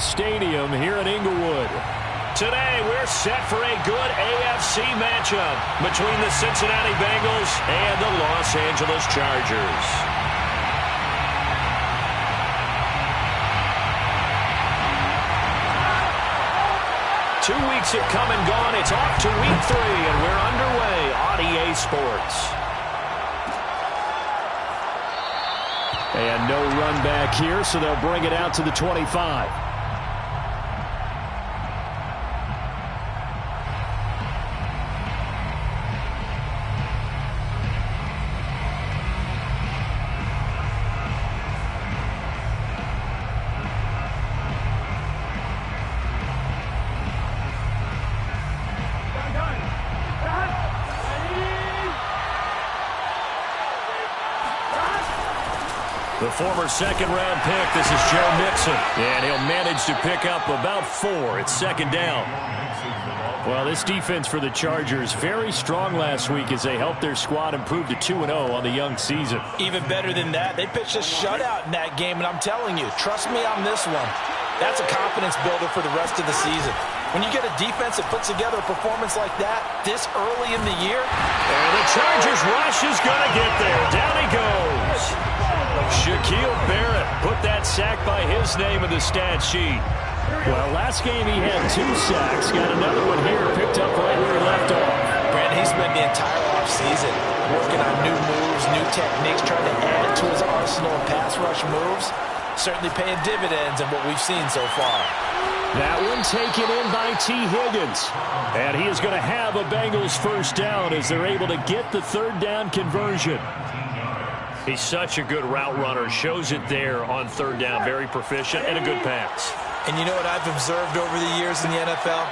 Chase Stadium here in Inglewood. Today, we're set for a good AFC matchup between the Cincinnati Bengals and the Los Angeles Chargers. Two weeks have come and gone. It's off to week 3, and we're underway on EA Sports. And no run back here, so they'll bring it out to the 25. The former second-round pick, this is Joe Mixon, and he'll manage to pick up about 4. It's second down. Well, this defense for the Chargers, very strong last week as they helped their squad improve to 2-0 on the young season. Even better than that, they pitched a shutout in that game, and I'm telling you, trust me on this one. That's a confidence builder for the rest of the season. When you get a defense that puts together a performance like that this early in the year. And the Chargers rush is going to get there. Down he goes. Shaquille Barrett put that sack by his name in the stat sheet. Well, last game he had 2 sacks. Got another one here, picked up right where he left off. Brandon, he spent the entire offseason working on new moves, new techniques, trying to add to his arsenal of pass rush moves. Certainly paying dividends in what we've seen so far. That one taken in by T. Higgins. And he is going to have a Bengals first down as they're able to get the third down conversion. He's such a good route runner. Shows it there on third down. Very proficient and a good pass. And you know what I've observed over the years in the NFL?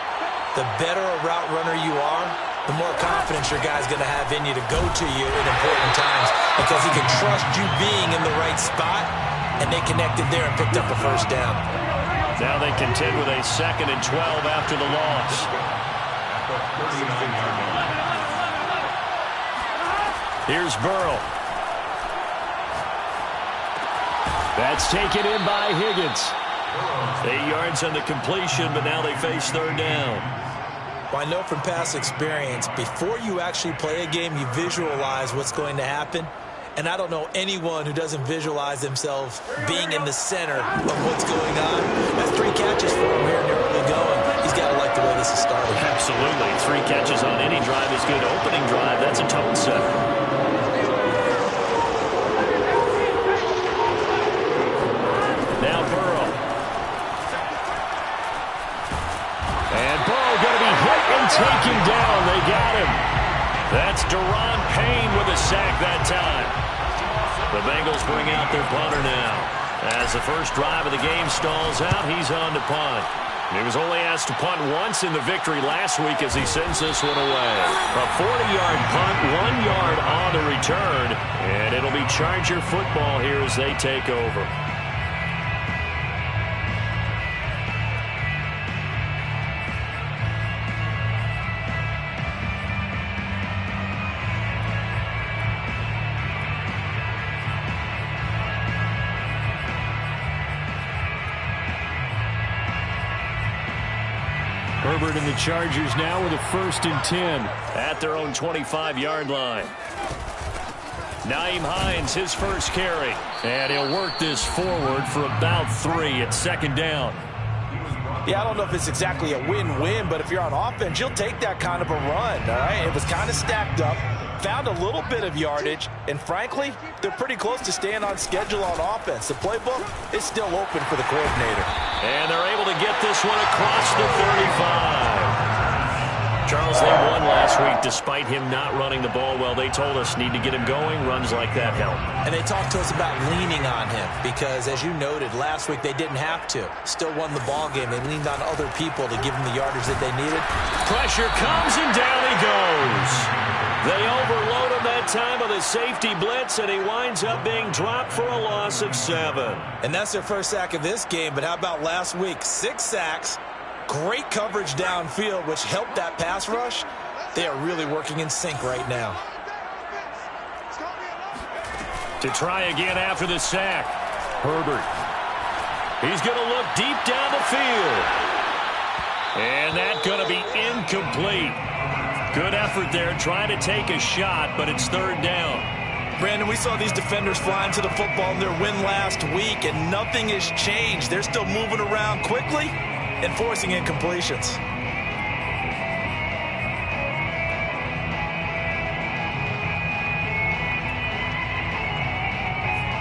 The better a route runner you are, the more confidence your guy's going to have in you to go to you at important times because he can trust you being in the right spot, and they connected there and picked up a first down. Now they contend with a 2nd and 12 after the loss. Here's Burrow. That's taken in by Higgins. 8 yards on the completion, but now they face third down. Well, I know from past experience, before you actually play a game, you visualize what's going to happen. And I don't know anyone who doesn't visualize themselves being in the center of what's going on. That's 3 catches for him here in the early going. He's got to like the way this is starting. Absolutely. 3 catches on any drive is good. Opening drive, that's a tone setter. Now Burrow. And Burrow going to be hit and taken down. They got him. That's Daron Payne with a sack that time. The Bengals bring out their punter now. As the first drive of the game stalls out, he's on to punt. He was only asked to punt once in the victory last week as he sends this one away. A 40-yard punt, 1 yard on the return, and it'll be Charger football here as they take over. Herbert and the Chargers now with a 1st and 10 at their own 25-yard line. Nyheim Hines, his first carry. And he'll work this forward for about 3 at second down. Yeah, I don't know if it's exactly a win-win, but if you're on offense, you'll take that kind of a run, all right? It was kind of stacked up, found a little bit of yardage, and frankly, they're pretty close to staying on schedule on offense. The playbook is still open for the coordinator. And they're able to get this one across the 35. Charles, they won last week despite him not running the ball well. They told us need to get him going. Runs like that help. And they talked to us about leaning on him because, as you noted, last week they didn't have to. Still won the ball game. They leaned on other people to give them the yardage that they needed. Pressure comes and down he goes. They overload him that time with a safety blitz, and he winds up being dropped for a loss of 7. And that's their first sack of this game, but how about last week? 6 sacks. Great coverage downfield, which helped that pass rush. They are really working in sync right now. To try again after the sack. Herbert. He's going to look deep down the field. that going to be incomplete? Good effort there trying to take a shot, but it's third down. Brandon, we saw these defenders flying to the football in their win last week, and nothing has changed. They're still moving around quickly and forcing incompletions.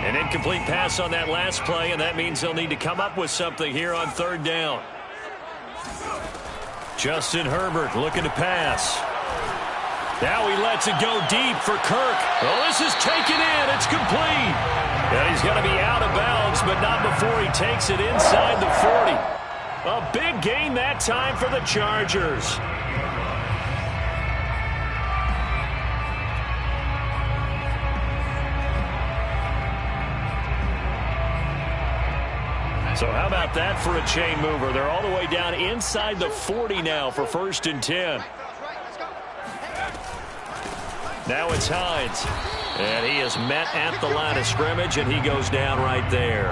An incomplete pass on that last play, and that means they'll need to come up with something here on third down. Justin Herbert looking to pass. Now he lets it go deep for Kirk. Oh, this is taken in. It's complete. And he's going to be out of bounds, but not before he takes it inside the 40. A big gain that time for the Chargers. So how about that for a chain mover? They're all the way down inside the 40 now for 1st and 10. Now it's Hines. And he is met at the line of scrimmage, and he goes down right there.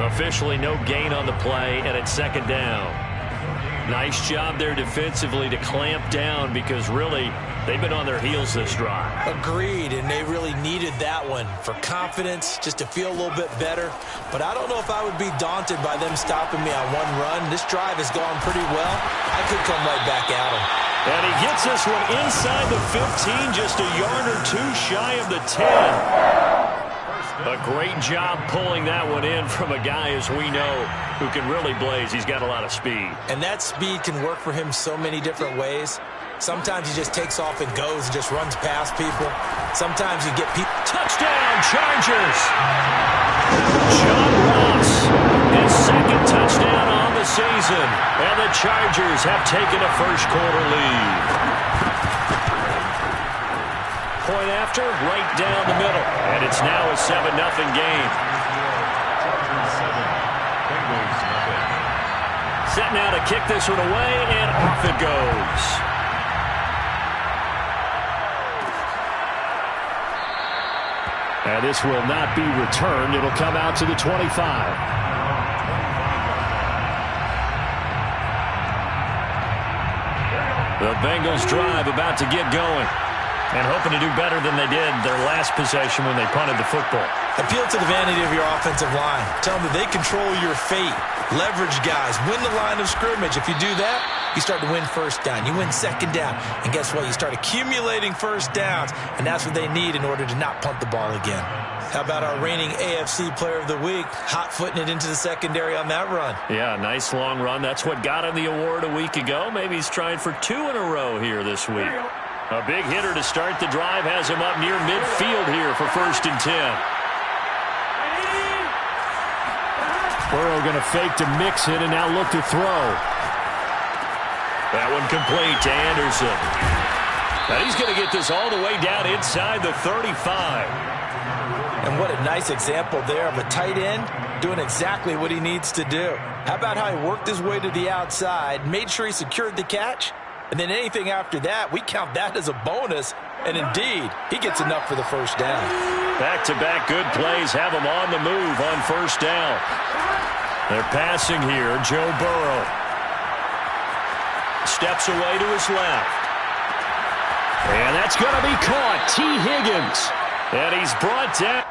Officially no gain on the play, and it's 2nd down. Nice job there defensively to clamp down because really they've been on their heels this drive. Agreed, and they really needed that one for confidence, just to feel a little bit better. But I don't know if I would be daunted by them stopping me on one run. This drive has gone pretty well. I could come right back at them. And he gets this one inside the 15, just a yard or two shy of the 10. A great job pulling that one in from a guy, as we know, who can really blaze. He's got a lot of speed. And that speed can work for him so many different ways. Sometimes he just takes off and goes and just runs past people. Sometimes you get people. Touchdown, Chargers! John Ross, his 2nd touchdown on the season. And the Chargers have taken a first-quarter lead. Point after, right down the middle. And it's now a 7-0 game. Set now to kick this one away, and off it goes. And this will not be returned. It'll come out to the 25. The Bengals drive about to get going. And hoping to do better than they did their last possession when they punted the football. Appeal to the vanity of your offensive line. Tell them that they control your fate. Leverage guys. Win the line of scrimmage. If you do that, you start to win 1st down. You win 2nd down. And guess what? You start accumulating 1st downs. And that's what they need in order to not punt the ball again. How about our reigning AFC Player of the Week? Hot-footing it into the secondary on that run. Yeah, nice long run. That's what got him the award a week ago. Maybe he's trying for 2 in a row here this week. A big hitter to start the drive has him up near midfield here for 1st and 10. Burrow going to fake to mix it and now look to throw. That one complete to Anderson. Now he's going to get this all the way down inside the 35. And what a nice example there of a tight end doing exactly what he needs to do. How about how he worked his way to the outside, made sure he secured the catch, and then anything after that, we count that as a bonus. And indeed, he gets enough for the 1st down. Back-to-back good plays have him on the move on 1st down. They're passing here. Joe Burrow steps away to his left. And that's going to be caught. T. Higgins. And he's brought down.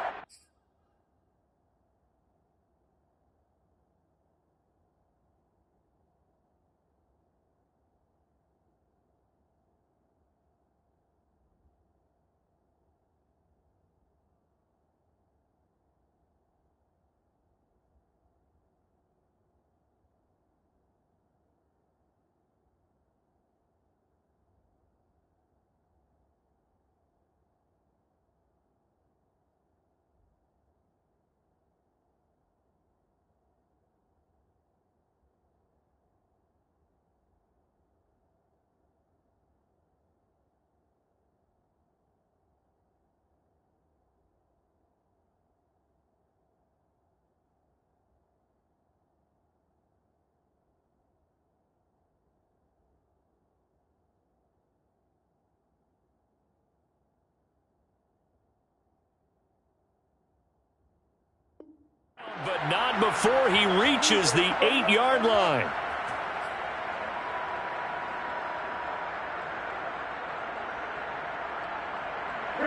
But not before he reaches the 8-yard line.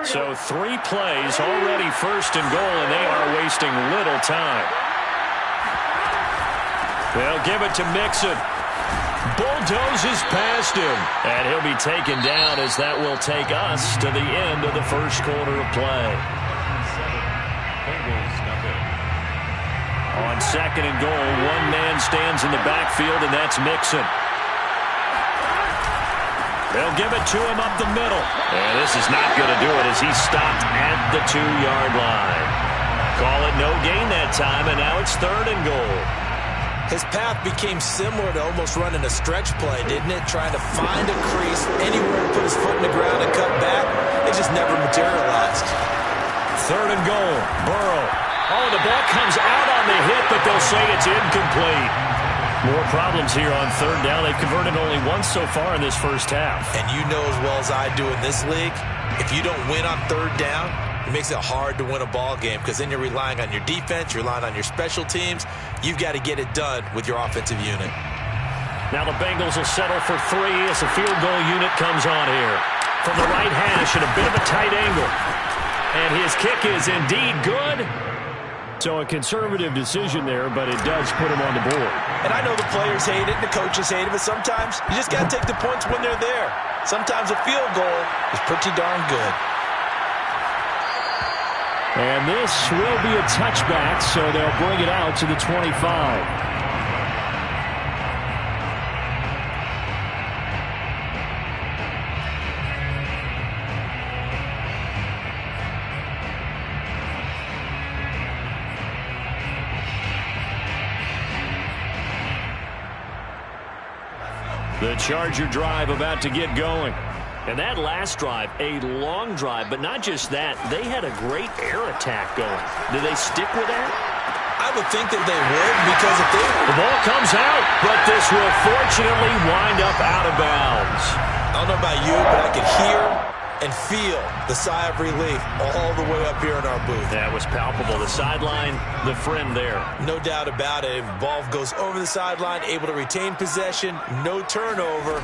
So 3 plays, already first and goal, and they are wasting little time. They'll give it to Mixon. Bulldozes past him. And he'll be taken down as that will take us to the end of the first quarter of play. On second and goal, one man stands in the backfield, and that's Mixon. They'll give it to him up the middle. And this is not going to do it as he's stopped at the 2-yard line. Call it no gain that time, and now it's third and goal. His path became similar to almost running a stretch play, didn't it? Trying to find a crease, anywhere to put his foot in the ground and cut back. It just never materialized. Third and goal, Burrow. Oh, the ball comes out on the hit, but they'll say it's incomplete. More problems here on third down. They've converted only once so far in this first half. And you know as well as I do in this league, if you don't win on third down, it makes it hard to win a ball game because then you're relying on your defense, you're relying on your special teams. You've got to get it done with your offensive unit. Now the Bengals will settle for 3 as the field goal unit comes on here. From the right hash at a bit of a tight angle. And his kick is indeed good. So a conservative decision there, but it does put him on the board. And I know the players hate it and the coaches hate it, but sometimes you just got to take the points when they're there. Sometimes a field goal is pretty darn good. And this will be a touchback, so they'll bring it out to the 25. The Charger drive about to get going. And that last drive, a long drive, but not just that. They had a great air attack going. Do they stick with that? I would think that they would, because if they... The ball comes out, but this will fortunately wind up out of bounds. I don't know about you, but I could hear and feel the sigh of relief all the way up here in our booth. That was palpable. The sideline, the friend there. No doubt about it. Ball goes over the sideline, able to retain possession, no turnover.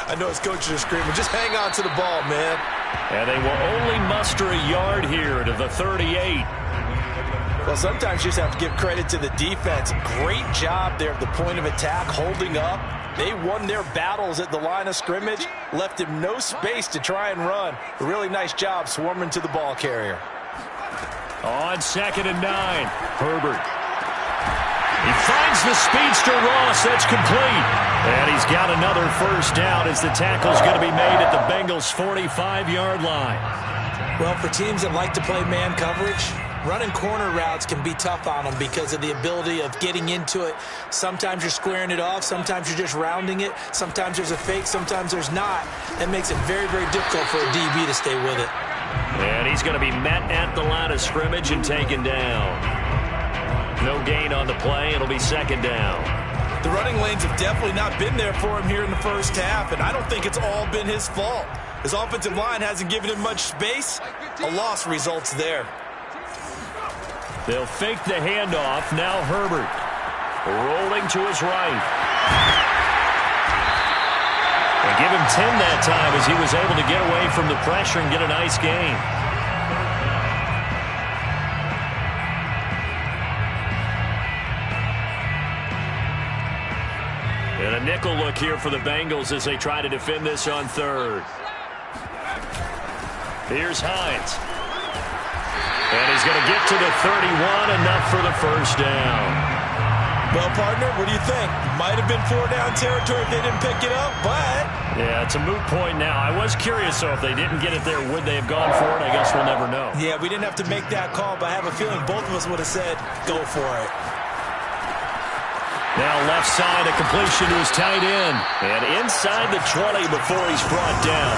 I know his coaches are screaming, just hang on to the ball, man. And they will only muster a yard here to the 38. Well, sometimes you just have to give credit to the defense. Great job there at the point of attack, holding up. They won their battles at the line of scrimmage, left him no space to try and run. A really nice job swarming to the ball carrier. On second and 9, Herbert. He finds the speedster Ross. That's complete. And he's got another first down as the tackle's going to be made at the Bengals' 45-yard line. Well, for teams that like to play man coverage, running corner routes can be tough on them because of the ability of getting into it. Sometimes you're squaring it off. Sometimes you're just rounding it. Sometimes there's a fake. Sometimes there's not. That makes it very, very difficult for a DB to stay with it. And he's going to be met at the line of scrimmage and taken down. No gain on the play. It'll be second down. The running lanes have definitely not been there for him here in the first half, and I don't think it's all been his fault. His offensive line hasn't given him much space. A loss results there. They'll fake the handoff. Now Herbert rolling to his right. They give him 10 that time as he was able to get away from the pressure and get a nice gain. And a nickel look here for the Bengals as they try to defend this on third. Here's Hines. And he's going to get to the 31, enough for the first down. Well, partner, what do you think? Might have been 4-down territory if they didn't pick it up, but... Yeah, it's a moot point now. I was curious, though, if they didn't get it there, would they have gone for it? I guess we'll never know. Yeah, we didn't have to make that call, but I have a feeling both of us would have said, go for it. Now left side, a completion to his tight end. And inside the 20 before he's brought down.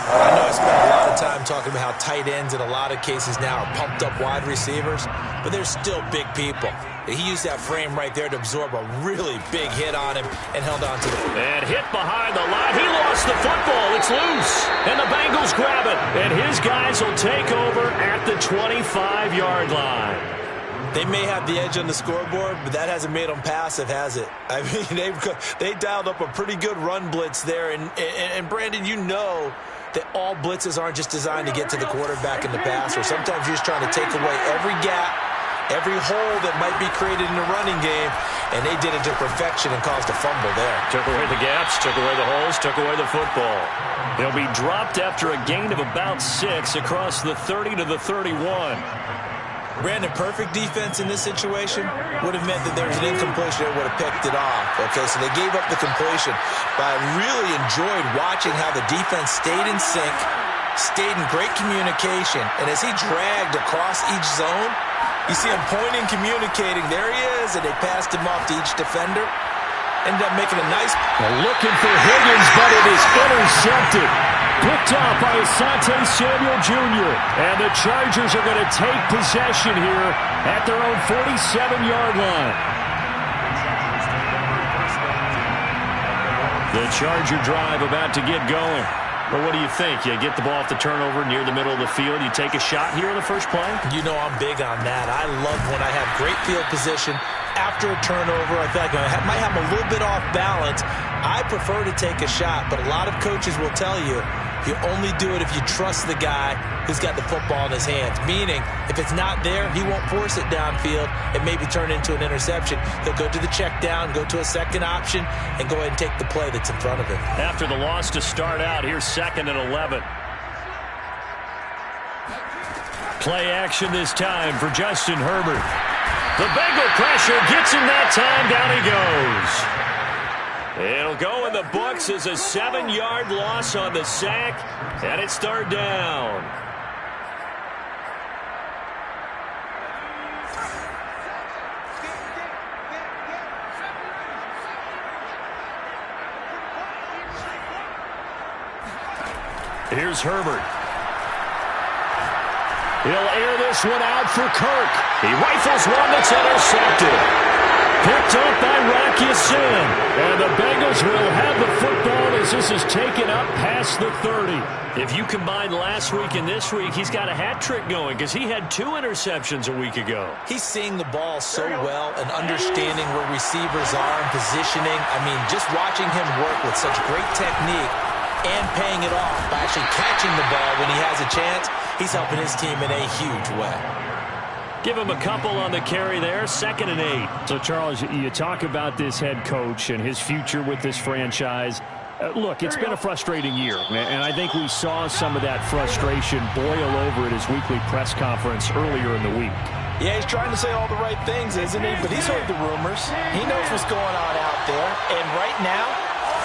I know I spent a lot of time talking about how tight ends in a lot of cases now are pumped up wide receivers, but they're still big people. He used that frame right there to absorb a really big hit on him and held on to the... And hit behind the line. He lost the football. It's loose. And the Bengals grab it. And his guys will take over at the 25-yard line. They may have the edge on the scoreboard, but that hasn't made them passive, has it? I mean, they dialed up a pretty good run blitz there. And Brandon, you know that all blitzes aren't just designed to get to the quarterback in the pass, or sometimes you're just trying to take away every gap, every hole that might be created in the running game, and they did it to perfection and caused a fumble there. Took away the gaps, took away the holes, took away the football. They'll be dropped after a gain of about 6 across the 30 to the 31. Brandon, perfect defense in this situation would have meant that there was an incompletion that would have picked it off. Okay, so they gave up the completion. But I really enjoyed watching how the defense stayed in sync, stayed in great communication. And as he dragged across each zone, you see him pointing, communicating. There he is, and they passed him off to each defender. Ended up making a nice... Looking for Higgins, but it is intercepted. Picked off by Asante Samuel Jr. And the Chargers are going to take possession here at their own 47-yard line. The Charger drive about to get going. But what do you think? You get the ball off the turnover near the middle of the field. You take a shot here in the first play? You know I'm big on that. I love when I have great field position. After a turnover, I feel like I might have a little bit off balance. I prefer to take a shot, but a lot of coaches will tell you only do it if you trust the guy who's got the football in his hands. Meaning, if it's not there, he won't force it downfield and maybe turn into an interception. He'll go to the check down, go to a second option, and go ahead and take the play that's in front of him. After the loss to start out, here's 2nd and 11. Play action this time for Justin Herbert. The Bengal pressure gets him that time. Down he goes. It'll go in the books as a 7-yard loss on the sack, and it's 3rd down. Here's Herbert. He'll air this one out for Kirk. He rifles one that's intercepted. Picked up by Rocky Sin. And the Bengals will have the football as this is taken up past the 30. If you combine last week and this week, he's got a hat trick going because he had 2 interceptions a week ago. He's seeing the ball so well and understanding where receivers are and positioning. I mean, just watching him work with such great technique and paying it off by actually catching the ball when he has a chance, he's helping his team in a huge way. Give him a couple on the carry there, 2nd and 8. So, Charles, you talk about this head coach and his future with this franchise. Look, it's been a frustrating year, and I think we saw some of that frustration boil over at his weekly press conference earlier in the week. Yeah, he's trying to say all the right things, isn't he? But he's heard the rumors. He knows what's going on out there. And right now,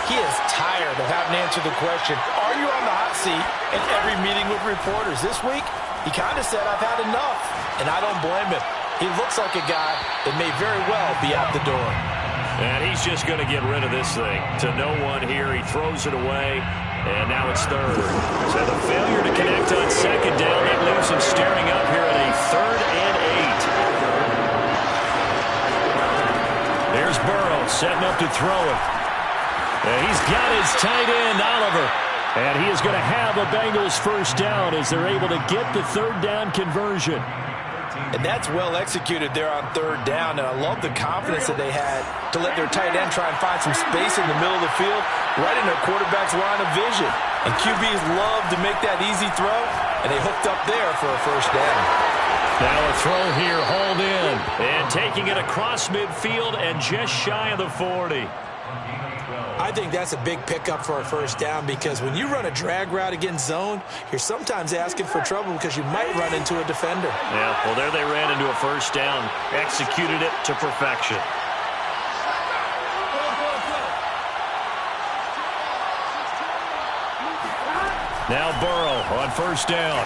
he is tired of having to answer the question, are you on the hot seat in every meeting with reporters? This week, he kind of said, I've had enough. And I don't blame him. He looks like a guy that may very well be out the door. And he's just going to get rid of this thing. To no one here. He throws it away. And now it's 3rd. So the failure to connect on 2nd down, that leaves him staring up here at a 3rd and 8. There's Burrow setting up to throw it. And he's got his tight end, Oliver. And he is going to have a Bengals first down as they're able to get the 3rd down conversion. And that's well executed there on 3rd down. And I love the confidence that they had to let their tight end try and find some space in the middle of the field, right in their quarterback's line of vision. And QBs love to make that easy throw, and they hooked up there for a first down. Now a throw here, hauled in. And taking it across midfield and just shy of the 40. I think that's a big pickup for a first down because when you run a drag route against zone, you're sometimes asking for trouble because you might run into a defender. Yeah, well, there they ran into a first down, executed it to perfection. Now Burrow on first down.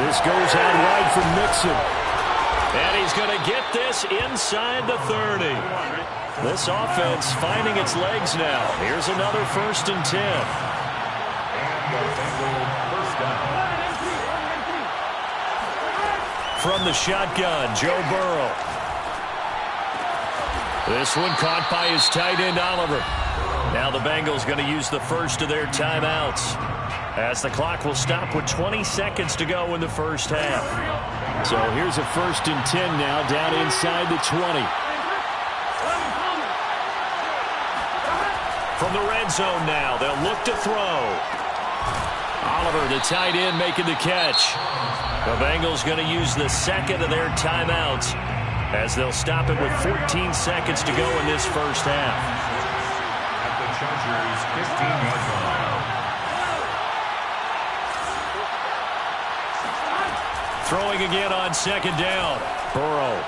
This goes out wide for Mixon. And he's going to get this inside the 30. This offense finding its legs now. Here's another 1st and 10. From the shotgun, Joe Burrow. This one caught by his tight end, Oliver. Now the Bengals going to use the first of their timeouts, as the clock will stop with 20 seconds to go in the first half. So here's a 1st and 10 now, down inside the 20. From the red zone now, they'll look to throw. Oliver, the tight end, making the catch. The Bengals going to use the second of their timeouts as they'll stop it with 14 seconds to go in this first half. At the Chargers' 15-yard line. Throwing again on second down. Burrow.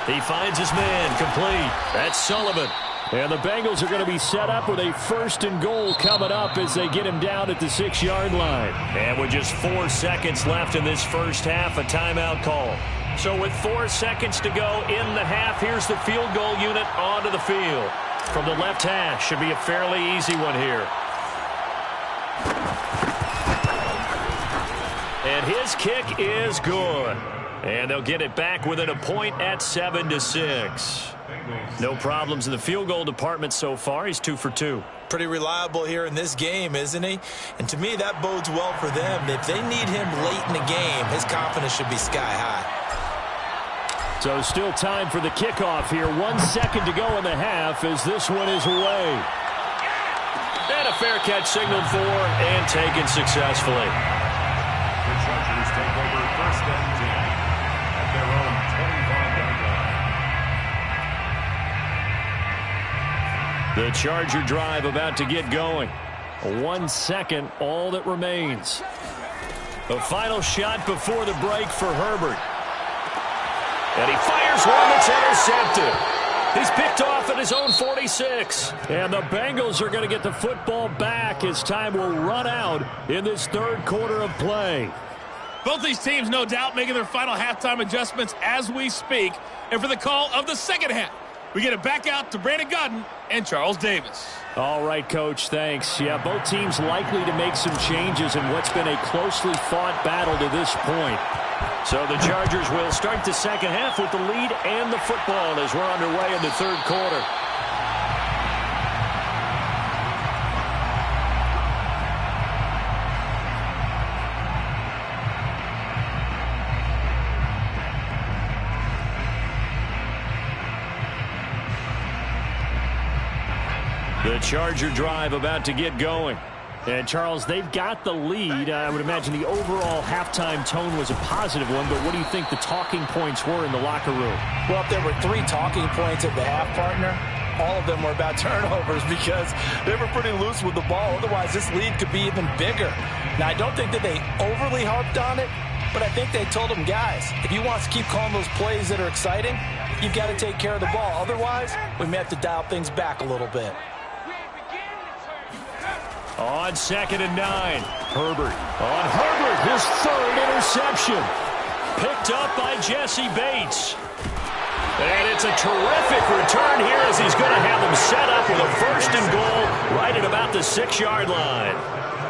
He finds his man, complete. That's Sullivan. And the Bengals are going to be set up with a 1st and goal coming up as they get him down at the 6-yard line. And with just 4 seconds left in this first half, a timeout call. So with 4 seconds to go in the half, here's the field goal unit onto the field. From the left hash, should be a fairly easy one here. And his kick is good. And they'll get it back within a point at 7-6. No problems in the field goal department so far. He's 2 for 2. Pretty reliable here in this game, isn't he? And to me, that bodes well for them. If they need him late in the game, his confidence should be sky high. So still time for the kickoff here. 1 second to go in the half as this one is away. And a fair catch signaled for and taken successfully. The Chargers take over 1st and 10 at their own 25-yard line. The Charger drive about to get going. 1 second, all that remains. A final shot before the break for Herbert. And he fires one that's intercepted. He's picked off at his own 46. And the Bengals are going to get the football back as time will run out in this 3rd quarter of play. Both these teams, no doubt, making their final halftime adjustments as we speak. And for the call of the second half, we get it back out to Brandon Godden and Charles Davis. All right, Coach, thanks. Yeah, both teams likely to make some changes in what's been a closely fought battle to this point. So the Chargers will start the second half with the lead and the football as we're underway in the 3rd quarter. The Charger drive about to get going. And, Charles, they've got the lead. I would imagine the overall halftime tone was a positive one, but what do you think the talking points were in the locker room? Well, if there were 3 talking points at the half, partner, all of them were about turnovers because they were pretty loose with the ball. Otherwise, this lead could be even bigger. Now, I don't think that they overly harped on it, but I think they told them, guys, if you want to keep calling those plays that are exciting, you've got to take care of the ball. Otherwise, we may have to dial things back a little bit. On 2nd and 9. Herbert. On Herbert, his 3rd interception. Picked up by Jesse Bates. And it's a terrific return here as he's going to have them set up with a 1st and goal right at about the 6-yard line.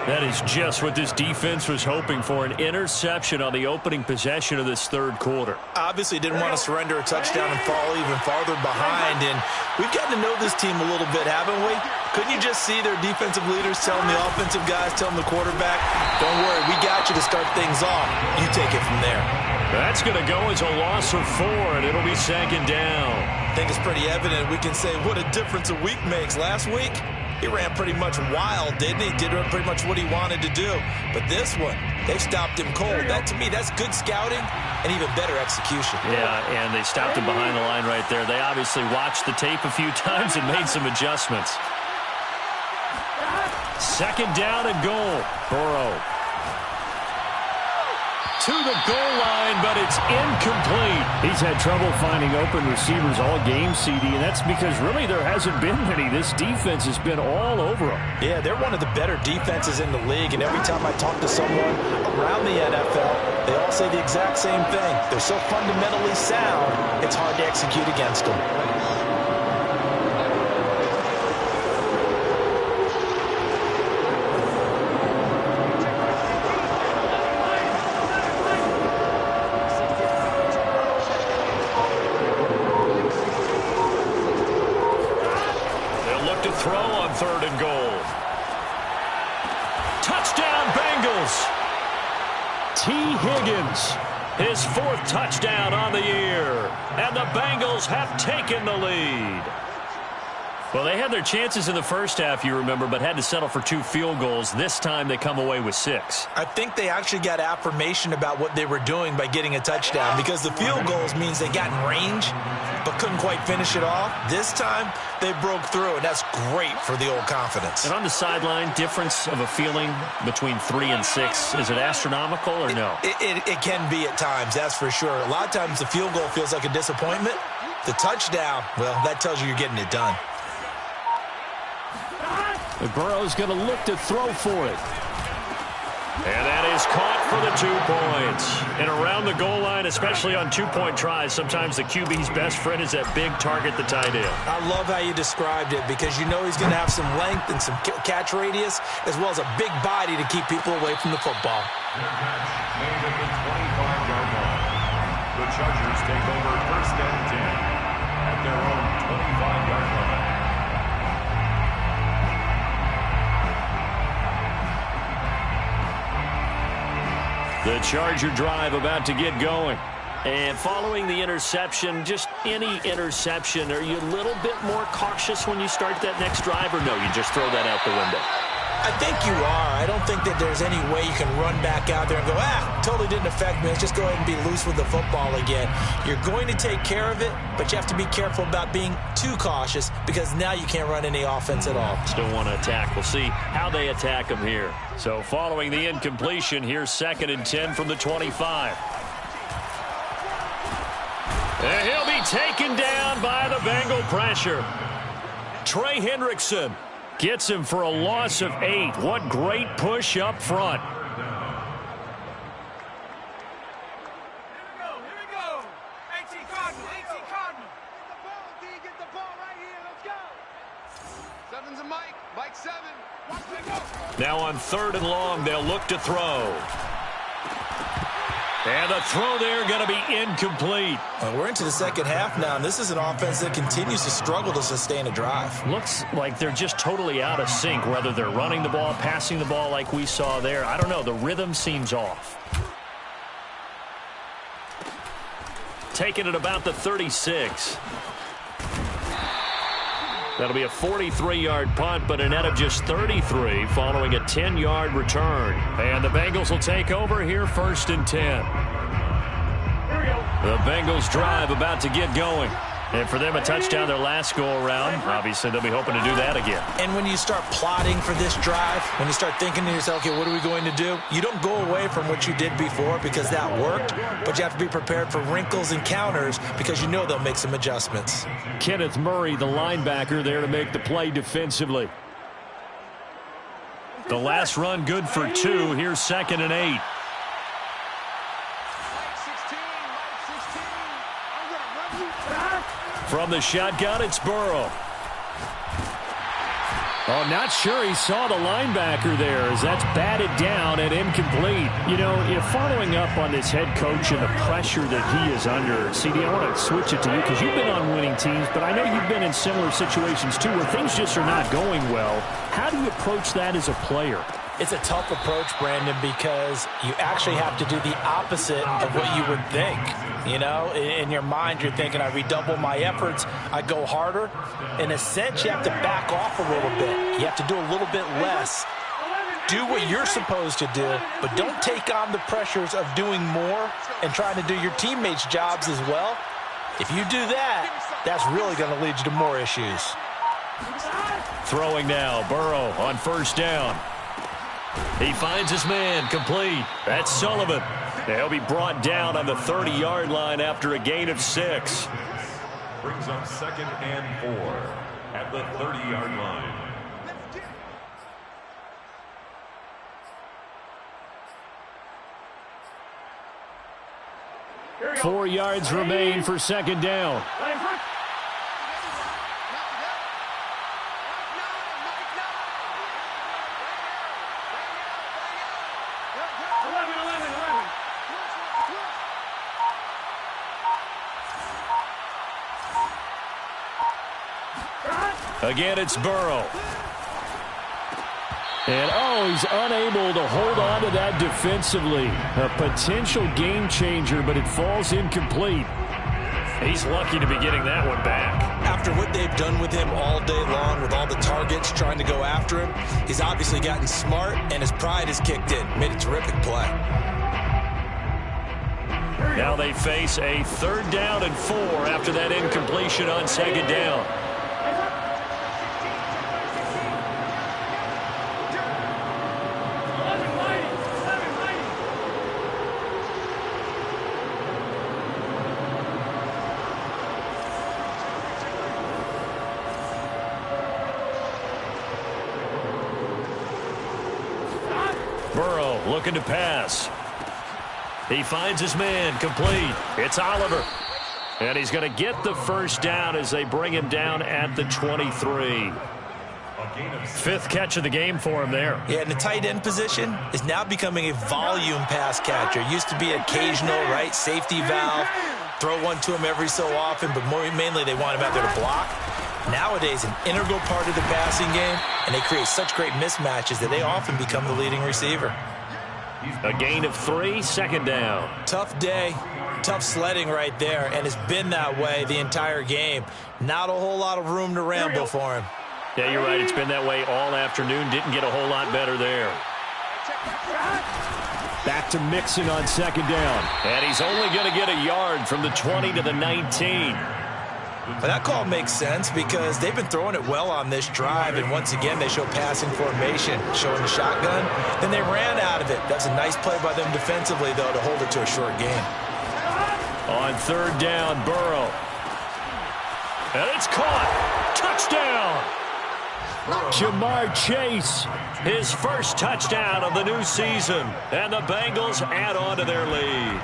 That is just what this defense was hoping for, an interception on the opening possession of this 3rd quarter. Obviously didn't want to surrender a touchdown and fall even farther behind, and we've gotten to know this team a little bit, haven't we? Couldn't you just see their defensive leaders telling the offensive guys, telling the quarterback, don't worry, we got you to start things off. You take it from there. That's going to go as a loss of 4, and it'll be 2nd down. I think it's pretty evident. We can say what a difference a week makes. Last week, he ran pretty much wild, didn't he? Did pretty much what he wanted to do. But this one, they stopped him cold. That, to me, that's good scouting and even better execution. Yeah, and they stopped him behind the line right there. They obviously watched the tape a few times and made some adjustments. 2nd down and goal. Burrow. To the goal line, but it's incomplete. He's had trouble finding open receivers all game, CD, and that's because really there hasn't been many. This defense has been all over them. Yeah, they're one of the better defenses in the league, and every time I talk to someone around the NFL, they all say the exact same thing. They're so fundamentally sound, it's hard to execute against them. Throw on 3rd and goal. Touchdown, Bengals. T. Higgins, his 4th touchdown on the year. And the Bengals have taken the lead. Well, they had their chances in the first half, you remember, but had to settle for 2 field goals. This time they come away with 6. I think they actually got affirmation about what they were doing by getting a touchdown, because the field goals means they got in range but couldn't quite finish it off. This time they broke through, and that's great for the old confidence. And on the sideline, difference of a feeling between 3 and 6, is it astronomical or no? It can be at times, that's for sure. A lot of times the field goal feels like a disappointment. The touchdown, well, that tells you you're getting it done. Burrow's going to look to throw for it. And that is caught for the 2 points. And around the goal line, especially on 2-point tries, sometimes the QB's best friend is that big target, the tight end. I love how you described it, because you know he's going to have some length and some catch radius, as well as a big body to keep people away from the football. Made at the 25-yard line. The Chargers take over 1st and 10 at their own 25-yard line. The Charger drive about to get going. And following the interception, just any interception, are you a little bit more cautious when you start that next drive, or no, you just throw that out the window? I think you are. I don't think that there's any way you can run back out there and go, totally didn't affect me. Let's just go ahead and be loose with the football again. You're going to take care of it, but you have to be careful about being too cautious, because now you can't run any offense at all. Still want to attack. We'll see how they attack him here. So following the incompletion, here's 2nd and 10 from the 25. And he'll be taken down by the Bengal pressure. Trey Hendrickson gets him for a loss of 8. What great push up front. Here we go. 18 Cardinal. Get the ball right here. Let's go. 7's a Mike. Mike 7. Watch it go. Now on 3rd and long, they'll look to throw. And the throw there going to be incomplete. Well, we're into the second half now, and this is an offense that continues to struggle to sustain a drive. Looks like they're just totally out of sync, whether they're running the ball, passing the ball like we saw there. I don't know. The rhythm seems off. Taking it about the 36. That'll be a 43-yard punt, but a net of just 33 following a 10-yard return. And the Bengals will take over here 1st and 10. The Bengals drive about to get going. And for them, a touchdown their last go-around. Obviously, they'll be hoping to do that again. And when you start plotting for this drive, when you start thinking to yourself, okay, what are we going to do? You don't go away from what you did before, because that worked, but you have to be prepared for wrinkles and counters, because you know they'll make some adjustments. Kenneth Murray, the linebacker, there to make the play defensively. The last run good for 2. Here's 2nd and 8. From the shotgun, it's Burrow. Oh, not sure he saw the linebacker there, as that's batted down and incomplete. You know, following up on this head coach and the pressure that he is under, CD, I want to switch it to you, because you've been on winning teams, but I know you've been in similar situations too, where things just are not going well. How do you approach that as a player? It's a tough approach, Brandon, because you actually have to do the opposite of what you would think. You know, in your mind, you're thinking, I redouble my efforts, I go harder. In a sense, you have to back off a little bit. You have to do a little bit less. Do what you're supposed to do, but don't take on the pressures of doing more and trying to do your teammates' jobs as well. If you do that, that's really going to lead you to more issues. Throwing now, Burrow on 1st down. He finds his man, complete. That's Sullivan. He'll be brought down on the 30-yard line after a gain of 6. Brings up 2nd and 4 at the 30-yard line. Four yards remain for 2nd down. Again, it's Burrow. And, he's unable to hold on to that defensively. A potential game changer, but it falls incomplete. He's lucky to be getting that one back. After what they've done with him all day long with all the targets trying to go after him. He's obviously gotten smart, and his pride has kicked in. Made a terrific play. Now they face a 3rd down and 4 after that incompletion on 2nd down. Burrow looking to pass. He finds his man, complete. It's Oliver. And he's going to get the first down as they bring him down at the 23. 5th catch of the game for him there. Yeah, and the tight end position is now becoming a volume pass catcher. Used to be occasional, right, safety valve. Throw one to him every so often, but mainly they want him out there to block. Nowadays, an integral part of the passing game, and they create such great mismatches that they often become the leading receiver. A gain of 3, 2nd down. Tough day, tough sledding right there, and it's been that way the entire game. Not a whole lot of room to ramble for him. Yeah, you're right. It's been that way all afternoon. Didn't get a whole lot better there. Back to Mixon on 2nd down. And he's only going to get a yard from the 20 to the 19. But that call makes sense because they've been throwing it well on this drive, and once again they show passing formation, showing the shotgun. Then they ran out of it. That's a nice play by them defensively, though, to hold it to a short game. On 3rd down, Burrow. And it's caught. Touchdown. Jamar Chase. His first touchdown of the new season. And the Bengals add on to their lead.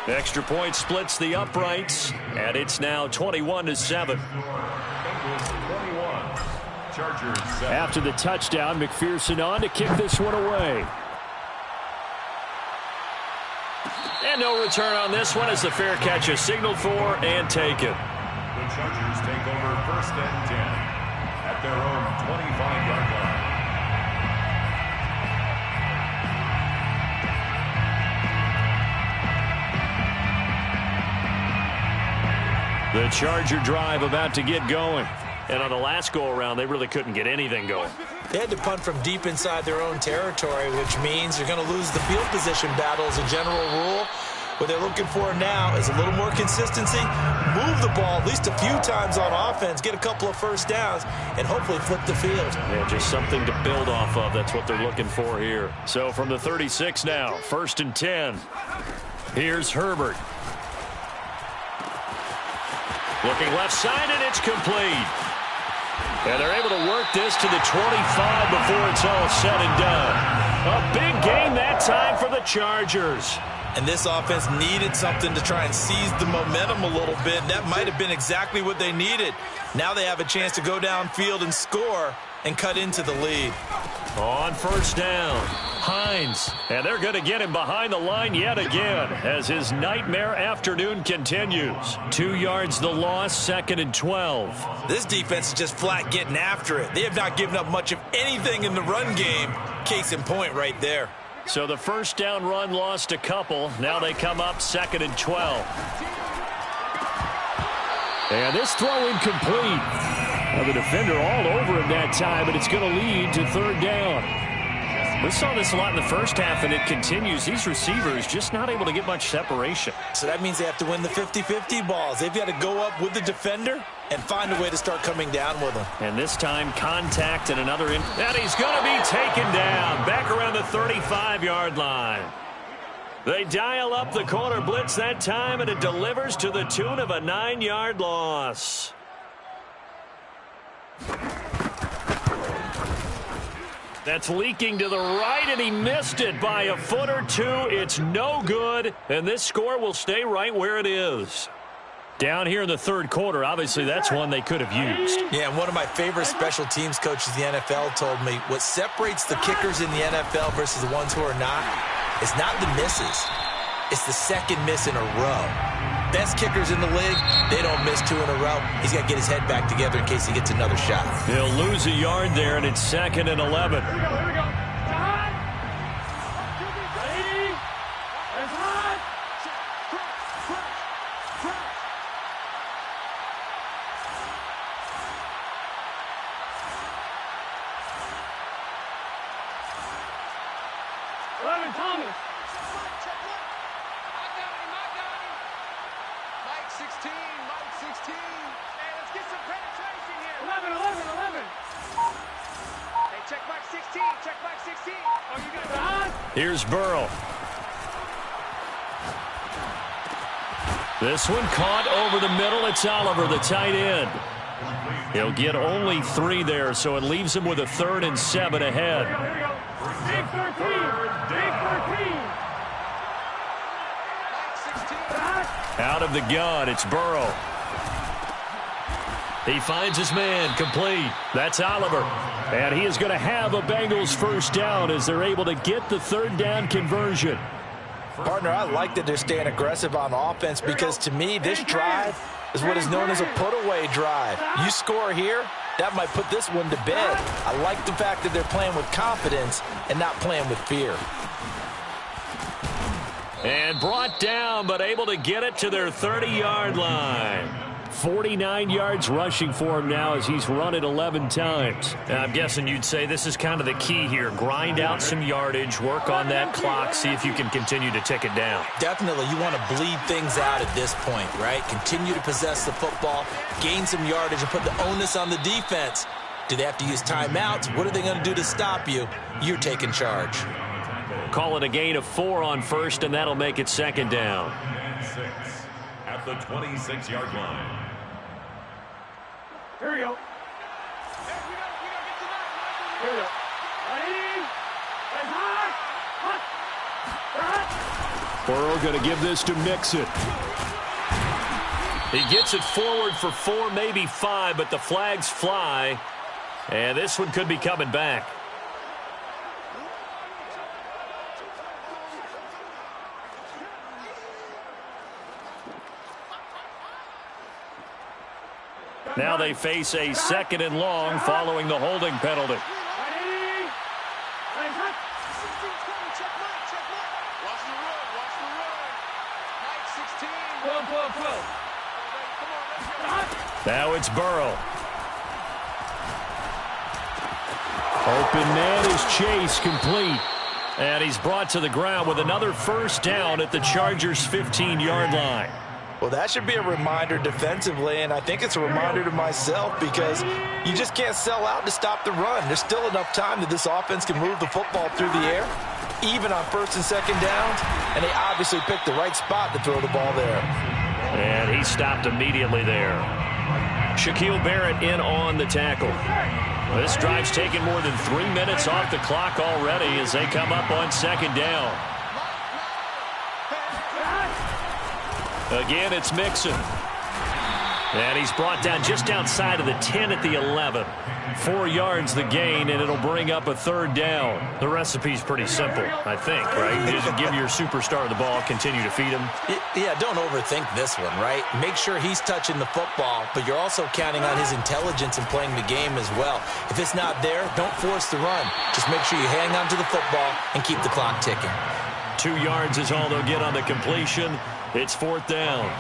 Extra point splits the uprights, and it's now 21-7. After the touchdown, McPherson on to kick this one away. And no return on this one as the fair catch is signaled for and taken. The Chargers take over 1st and 10 at their own 25-yard line. The Charger drive about to get going. And on the last go-around, they really couldn't get anything going. They had to punt from deep inside their own territory, which means they're going to lose the field position battle as a general rule. What they're looking for now is a little more consistency, move the ball at least a few times on offense, get a couple of first downs, and hopefully flip the field. Yeah, just something to build off of. That's what they're looking for here. So from the 36 now, 1st and 10. Here's Herbert. Looking left side, and it's complete. And they're able to work this to the 25 before it's all said and done. A big game that time for the Chargers. And this offense needed something to try and seize the momentum a little bit. That might have been exactly what they needed. Now they have a chance to go downfield and score and cut into the lead. On 1st down, Hines. And they're going to get him behind the line yet again as his nightmare afternoon continues. 2 yards the loss, 2nd and 12. This defense is just flat getting after it. They have not given up much of anything in the run game. Case in point right there. So the 1st down run lost a couple. Now they come up 2nd and 12. And this throw incomplete. Well, the defender all over him that time, but it's going to lead to 3rd down. We saw this a lot in the first half, and it continues. These receivers just not able to get much separation. So that means they have to win the 50-50 balls. They've got to go up with the defender and find a way to start coming down with them. And this time, contact and another in. And he's going to be taken down back around the 35-yard line. They dial up the corner blitz that time, and it delivers to the tune of a 9-yard loss. That's leaking to the right, and he missed it by a foot or two. It's no good, and this score will stay right where it is. Down here in the 3rd quarter, obviously that's one they could have used. Yeah, and one of my favorite special teams coaches in the NFL told me what separates the kickers in the NFL versus the ones who are not is not the misses. It's the second miss in a row. Best kickers in the league, they don't miss 2 in a row. He's got to get his head back together in case he gets another shot. He'll lose a yard there, and it's 2nd and 11. Here we go. Ready? It's hot. Here's Burrow. This one caught over the middle. It's Oliver, the tight end. He'll get only 3 there, so it leaves him with a 3rd and 7 ahead. Big 13. Out of the gun, it's Burrow. He finds his man, complete. That's Oliver. And he is going to have a Bengals first down as they're able to get the 3rd down conversion. Partner, I like that they're staying aggressive on offense because, to me, this drive is what is known as a put-away drive. You score here, that might put this one to bed. I like the fact that they're playing with confidence and not playing with fear. And brought down, but able to get it to their 30-yard line. 49 yards rushing for him now as he's run it 11 times. I'm guessing you'd say this is kind of the key here. Grind out some yardage, work on that clock, see if you can continue to tick it down. Definitely, you want to bleed things out at this point, right? Continue to possess the football, gain some yardage, and put the onus on the defense. Do they have to use timeouts? What are they going to do to stop you? You're taking charge. Call it a gain of 4 on first, and that'll make it 2nd down. 6 at the 26-yard line. Here we go. Here we go. Burrow going to give this to Mixon. He gets it forward for 4, maybe 5, but the flags fly. And this one could be coming back. Now they face a 2nd and long following the holding penalty. Now it's Burrow. Open man is Chase, complete. And he's brought to the ground with another first down at the Chargers' 15-yard line. Well, that should be a reminder defensively, and I think it's a reminder to myself because you just can't sell out to stop the run. There's still enough time that this offense can move the football through the air, even on 1st and 2nd downs, and they obviously picked the right spot to throw the ball there. And he stopped immediately there. Shaquille Barrett in on the tackle. This drive's taken more than 3 minutes off the clock already as they come up on 2nd down. Again, it's Mixon. And he's brought down just outside of the 10 at the 11. 4 yards the gain, and it'll bring up a 3rd down. The recipe's pretty simple, I think, right? You just give your superstar the ball, continue to feed him. Yeah, don't overthink this one, right? Make sure he's touching the football, but you're also counting on his intelligence in playing the game as well. If it's not there, don't force the run. Just make sure you hang on to the football and keep the clock ticking. 2 yards is all they'll get on the completion. It's 4th down.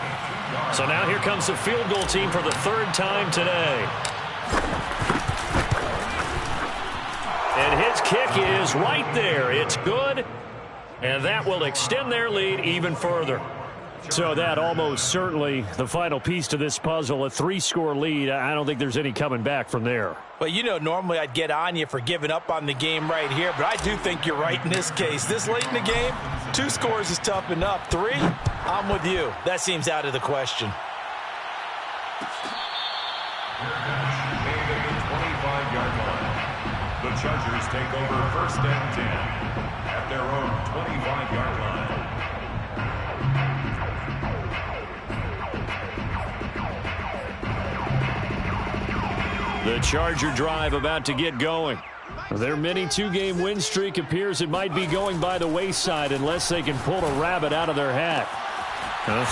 So now here comes the field goal team for the 3rd time today. And his kick is right there. It's good. And that will extend their lead even further. So that almost certainly the final piece to this puzzle, a 3-score lead. I don't think there's any coming back from there. Well, you know, normally I'd get on you for giving up on the game right here, but I do think you're right in this case. This late in the game, 2 scores is tough enough. 3, I'm with you. That seems out of the question. Made at the 25-yard line. The Chargers take over 1st and 10 at their own 25-yard line. The Charger drive about to get going. Their mini 2-game win streak appears it might be going by the wayside unless they can pull a rabbit out of their hat.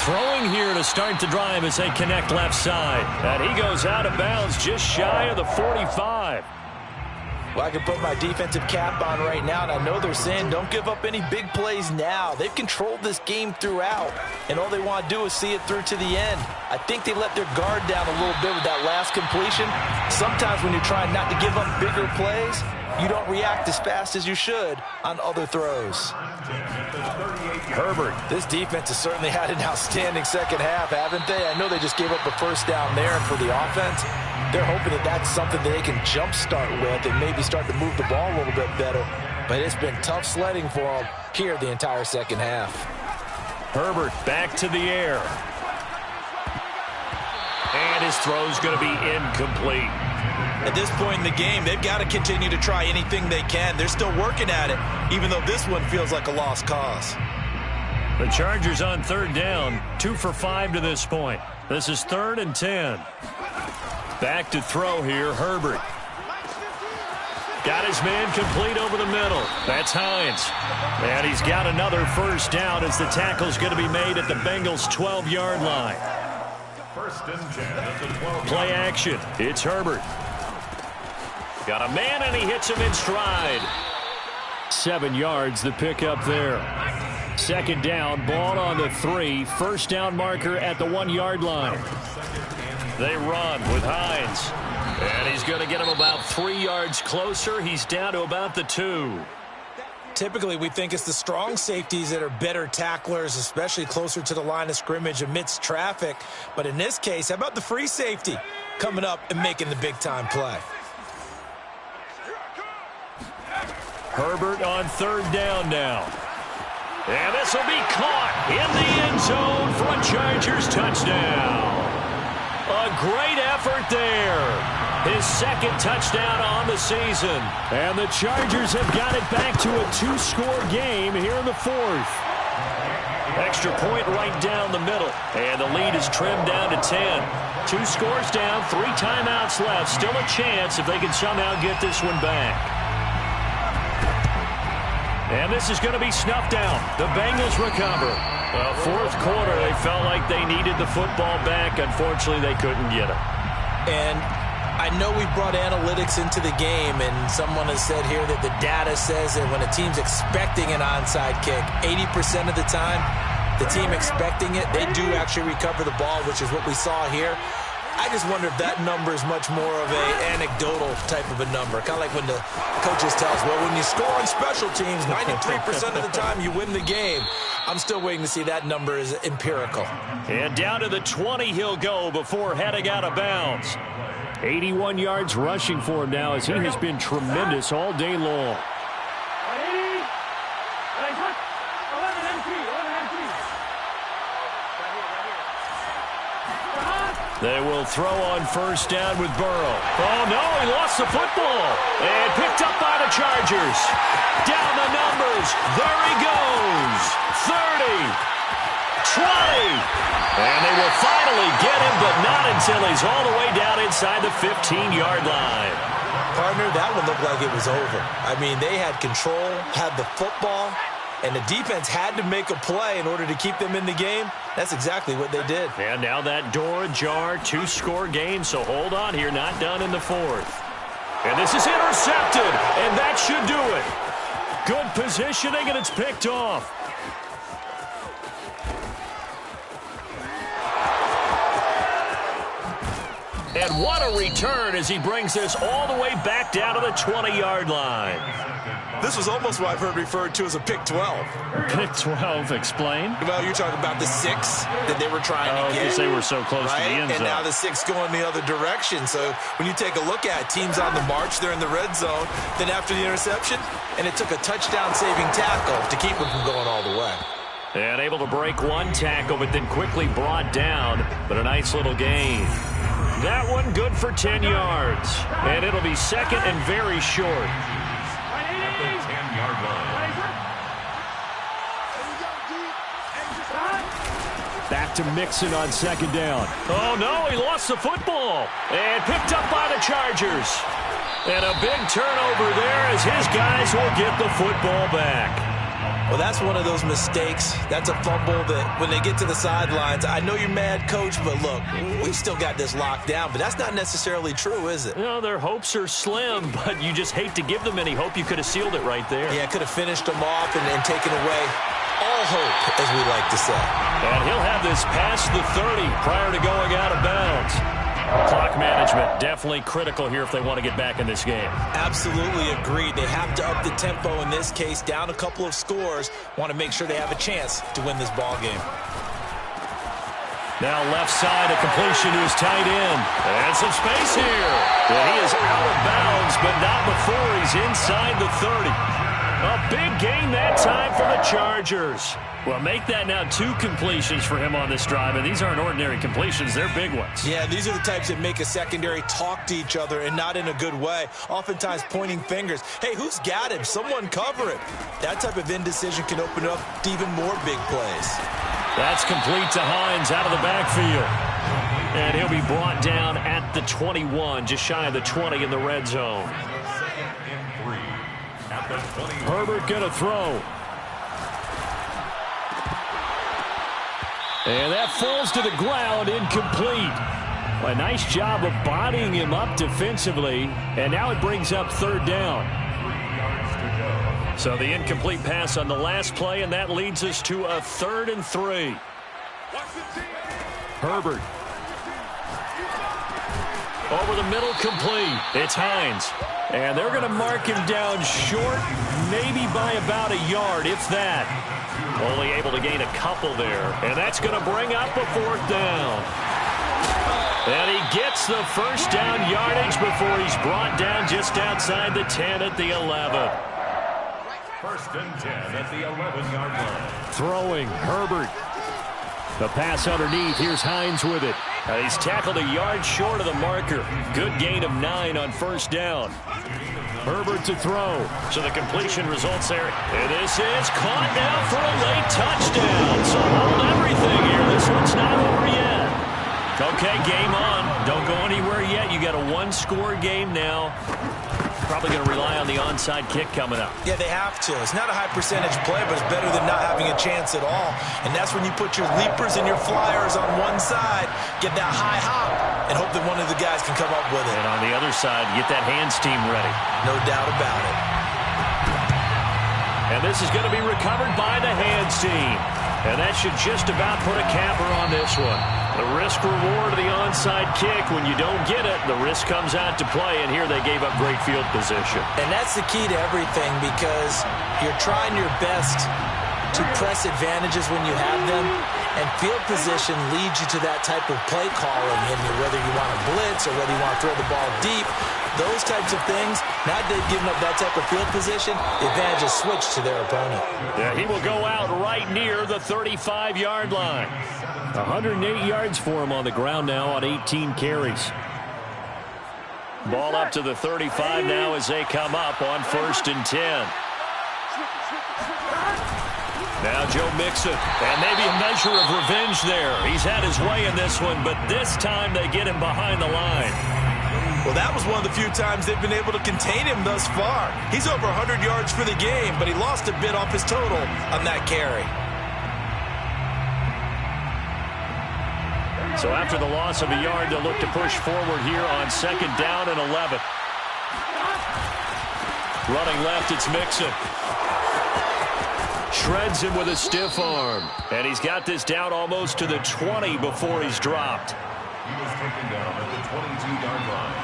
Throwing here to start the drive as they connect left side. And he goes out of bounds just shy of the 45. Well, I can put my defensive cap on right now, and I know they're saying don't give up any big plays now. They've controlled this game throughout, and all they want to do is see it through to the end. I think they let their guard down a little bit with that last completion. Sometimes when you're trying not to give up bigger plays, you don't react as fast as you should on other throws. Herbert. This defense has certainly had an outstanding 2nd half, haven't they? I know they just gave up a first down there, and for the offense, they're hoping that that's something that they can jumpstart with and maybe start to move the ball a little bit better. But but it's been tough sledding for him here the entire second half. Herbert back to the air. And his throw's going to be incomplete. At this point in the game, they've got to continue to try anything they can. They're still working at it, even though this one feels like a lost cause. The Chargers on third down, 2 for 5 to this point. This is 3rd and 10. Back to throw here, Herbert. Got his man complete over the middle. That's Hines. And he's got another first down as the tackle's going to be made at the Bengals' 12-yard line. First and 10 at the 12. Play action. It's Herbert. Got a man, and he hits him in stride. 7 yards, the pickup there. Second down, ball on the 3. First down marker at the 1-yard line. They run with Hines. And he's going to get him about 3 yards closer. He's down to about the 2. Typically, we think it's the strong safeties that are better tacklers, especially closer to the line of scrimmage amidst traffic. But in this case, how about the free safety coming up and making the big-time play? Herbert on third down now. And this will be caught in the end zone for a Chargers touchdown. A great effort there. His second touchdown on the season. And the Chargers have got it back to a 2-score game here in the 4th. Extra point right down the middle. And the lead is trimmed down to 10. 2 scores down, 3 timeouts left. Still a chance if they can somehow get this one back. And this is going to be snuffed down. The Bengals recover. Fourth quarter, they felt like they needed the football back. Unfortunately, they couldn't get it. And I know we brought analytics into the game, and someone has said here that the data says that when a team's expecting an onside kick, 80% of the time, the team expecting it, they do actually recover the ball, which is what we saw here. I just wonder if that number is much more of a anecdotal type of a number. Kind of like when the coaches tell us, well, when you score on special teams, 93% of the time you win the game. I'm still waiting to see that number is empirical. And down to the 20 he'll go before heading out of bounds. 81 yards rushing for him now as he has been tremendous all day long. They will throw on first down with Burrow. Oh, no, he lost the football. And picked up by the Chargers. Down the numbers. There he goes. 30. 20. And they will finally get him, but not until he's all the way down inside the 15-yard line. Partner, that one looked like it was over. I mean, they had control, had the football, and the defense had to make a play in order to keep them in the game. That's exactly what they did. And now that door ajar, 2-score game, so hold on here, not done in the 4th. And this is intercepted, and that should do it. Good positioning, and it's picked off. And what a return as he brings this all the way back down to the 20-yard line. This was almost what I've heard referred to as a pick 12. Pick 12, explain. Well, you're talking about the 6 that they were trying to get. Because they were so close to the end zone. And now the 6 going the other direction. So when you take a look at teams on the march, they're in the red zone. Then after the interception, and it took a touchdown-saving tackle to keep them from going all the way. And able to break one tackle, but then quickly brought down. But a nice little gain. That one good for 10 yards. And it'll be second and very short. At the 10-yard line. Back to Mixon on second down. Oh, no, he lost the football. And picked up by the Chargers. And a big turnover there as his guys will get the football back. Well, that's one of those mistakes. That's a fumble that when they get to the sidelines, I know you're mad, Coach, but look, we still got this locked down. But that's not necessarily true, is it? No, their hopes are slim, but you just hate to give them any hope. You could have sealed it right there. Yeah, could have finished them off and taken away all hope, as we like to say. And he'll have this past the 30 prior to going out of bounds. Clock management definitely critical here if they want to get back in this game. Absolutely agreed. They have to up the tempo in this case, down a couple of scores. Want to make sure they have a chance to win this ball game. Now left side, a completion to his tight end. And some space here. And he is out of bounds, but not before he's inside the 30. A big gain that time for the Chargers. Well, make that now 2 completions for him on this drive, and these aren't ordinary completions. They're big ones. Yeah, these are the types that make a secondary talk to each other and not in a good way. Oftentimes pointing fingers. Hey, who's got him? Someone cover it. That type of indecision can open up to even more big plays. That's complete to Hines out of the backfield. And he'll be brought down at the 21, just shy of the 20 in the red zone. Herbert going to throw. And that falls to the ground, incomplete. A nice job of bodying him up defensively, and now it brings up 3rd down. So the incomplete pass on the last play, and that leads us to a 3rd and 3. Herbert. Over the middle, complete. It's Hines. And they're going to mark him down short, maybe by about a yard, if that. Only able to gain a couple there. And that's going to bring up a 4th down. And he gets the first down yardage before he's brought down just outside the 10 at the 11. 1st and 10 at the 11-yard line. Throwing, Herbert. The pass underneath. Here's Hines with it. He's tackled a yard short of the marker. Good gain of 9 on 1st down. Herbert to throw. So the completion results there. And this is caught now for a late touchdown. So hold everything here. This one's not over yet. Okay, game on. Don't go anywhere yet. You got a 1-score game now. Probably going to rely on the onside kick coming up. Yeah, they have to. It's not a high percentage play, but it's better than not having a chance at all. And that's when you put your leapers and your flyers on one side, get that high hop, and hope that one of the guys can come up with it. And on the other side, get that hands team ready. No doubt about it. And this is going to be recovered by the hands team. And that should just about put a capper on this one. The risk-reward of the onside kick, when you don't get it, the risk comes out to play, and here they gave up great field position. And that's the key to everything, because you're trying your best to press advantages when you have them, and field position leads you to that type of play calling, and whether you want to blitz or whether you want to throw the ball deep, those types of things, now that they've given up that type of field position, the advantage is switched to their opponent. Yeah, he will go out right near the 35-yard line. 108 yards for him on the ground now on 18 carries. Ball up to the 35 now as they come up on 1st and 10. Now Joe Mixon, and maybe a measure of revenge there. He's had his way in this one, but this time they get him behind the line. Well, that was one of the few times they've been able to contain him thus far. He's over 100 yards for the game, but he lost a bit off his total on that carry. So after the loss of a yard, they'll look to push forward here on 2nd down and 11. Running left, it's Mixon. Shreds him with a stiff arm. And he's got this down almost to the 20 before he's dropped. He was taken down at the 22-yard line.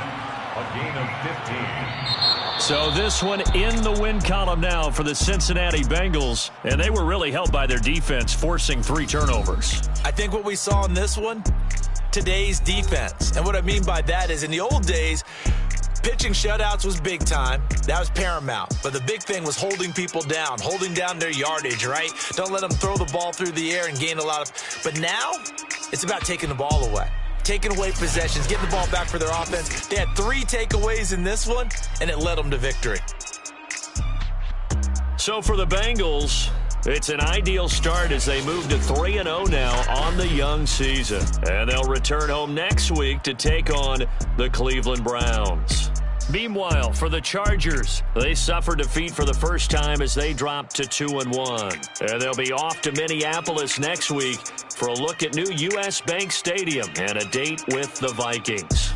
A gain of 15. So this one in the win column now for the Cincinnati Bengals. And they were really helped by their defense, forcing 3 turnovers. I think what we saw in this one, today's defense. And what I mean by that is in the old days, pitching shutouts was big time. That was paramount. But the big thing was holding people down, holding down their yardage, right? Don't let them throw the ball through the air and gain a lot of... But now, it's about taking the ball away. Taking away possessions, getting the ball back for their offense. They had 3 takeaways in this one, and it led them to victory. So for the Bengals, it's an ideal start as they move to 3-0 now on the young season. And they'll return home next week to take on the Cleveland Browns. Meanwhile, for the Chargers, they suffered defeat for the first time as they dropped to 2-1. And they'll be off to Minneapolis next week for a look at new U.S. Bank Stadium and a date with the Vikings.